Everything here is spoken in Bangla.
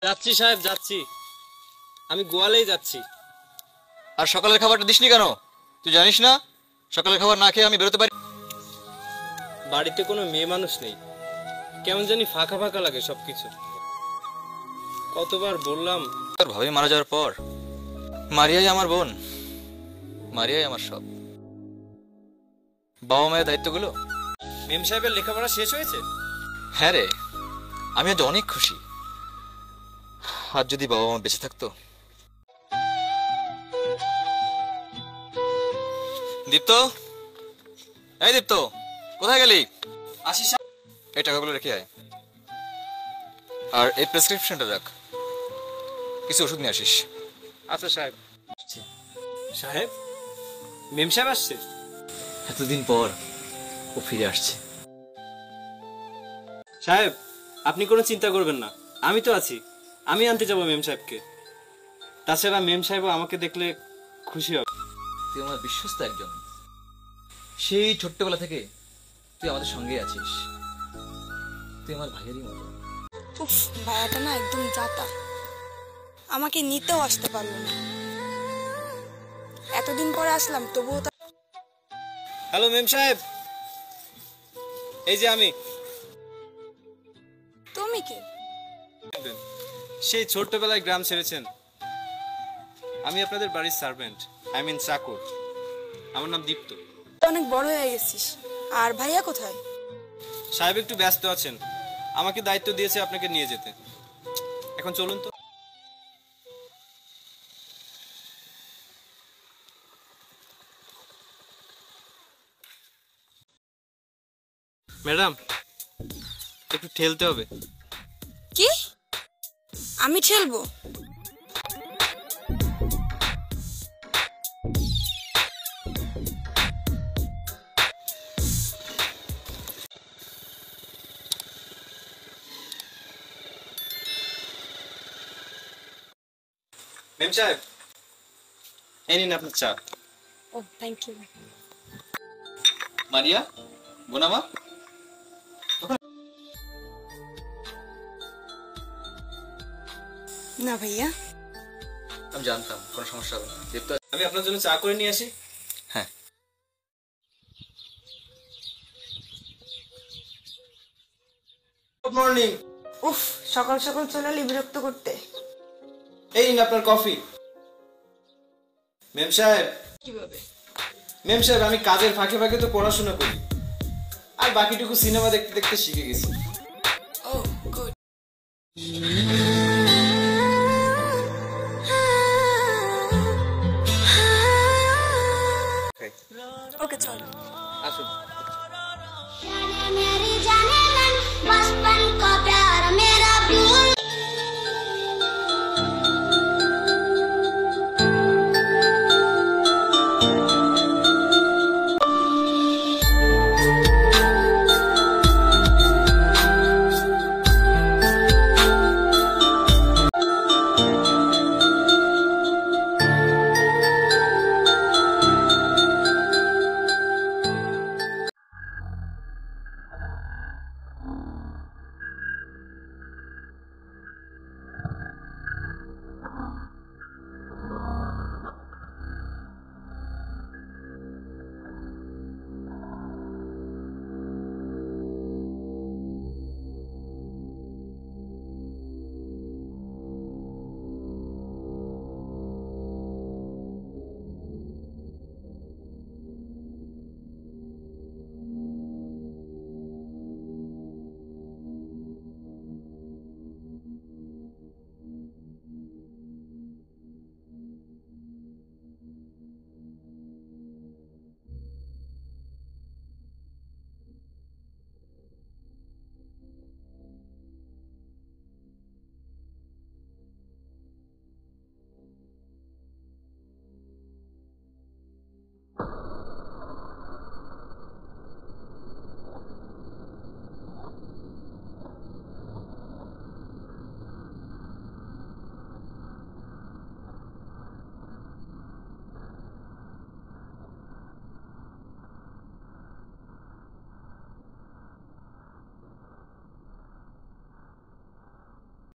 যাচ্ছি সাহেব, যাচ্ছি। আমি গোয়ালেই যাচ্ছি। আর সকালের খাবারটা দিসনি কেন? তুই জানিস না সকালের খাবার না খেয়ে আমি বেরোতে পারি? বাড়িতে কোনো মেয়ে মানুষ নেই, কেমন জানি ফাঁকা ফাঁকা লাগে সবকিছু। কতবার বললাম। তোর ভাবি মারা যাওয়ার পর মারিয়াই আমার বোন, মারিয়াই আমার সব। বাবা মায়ের দায়িত্বগুলো। মেম সাহেবের লেখাপড়া শেষ হয়েছে? হ্যাঁ রে, আমি আজ অনেক খুশি। আর যদি বাবা মা বেঁচে থাকতো। দীপ্ত, এই দীপ্ত, কোথায় গেলি? আসি সাহেব। এই টাকাগুলো রেখে আয়, আর এই প্রেসক্রিপশনটা রাখ, কিছু ওষুধ নিয়ে আসিস। আচ্ছা সাহেব। সাহেব, মেম সাহেব আসছে? এতদিন পর ও ফিরে আসছে। সাহেব, আপনি কোনো চিন্তা করবেন না, আমি তো আছি। আমি আনতে যাবো মেম সাহেবকে। তাছাড়া মেম সাহেবও আমাকে দেখলে খুশি হবে। তুই আমার বিশ্বস্ত একজন। সেই ছোট্টবেলা থেকে তুই আমাদের সঙ্গেই আছিস। তুই আমার ভাইয়েরই মতো। উফ, ভাইয়াটা না একদম জাতা। আমাকে নিতেও আসতে পারলো না। এতদিন পরে আসলাম তবুও হ্যালো মেম সাহেব, এই যে আমি। তুমি কে? সেই ছোট্টবেলায় গ্রাম ছেড়েছেন। আমি আপনাদের বাড়ির সার্ভেন্ট, আই মিন চাকর। আমার নাম দীপ্ত। অনেক বড় হয়ে গেছিস। আর ভাইয়া কোথায়? সাহেব একটু ব্যস্ত আছেন, আমাকে দায়িত্ব দিয়েছে আপনাকে নিয়ে যেতে। এখন চলুন তো। ম্যাডাম, একটু ঠেলতে হবে। কি? আমি ঠেলবো? মেম সাহেব, এই নিন আপনার চা। ও থ্যাংক ইউ। মারিয়া, বোনামা, না ভাইয়া। আমি জানতাম কোনো সমস্যা হবে না। দীপ্ত, আমি আপনার জন্য চা করে নিয়ে আসি। হ্যাঁ। Good morning. উফ, সকাল সকাল চলে এলি বিরক্ত করতে। এই নিন আপনার কফি। মেম সাহেব, কিভাবে? মেম সাহেব, আমি কাজের ফাঁকে ফাঁকে তো পড়াশোনা করি, আর বাকিটুকু সিনেমা দেখতে দেখতে শিখে গেছি। ও গুড।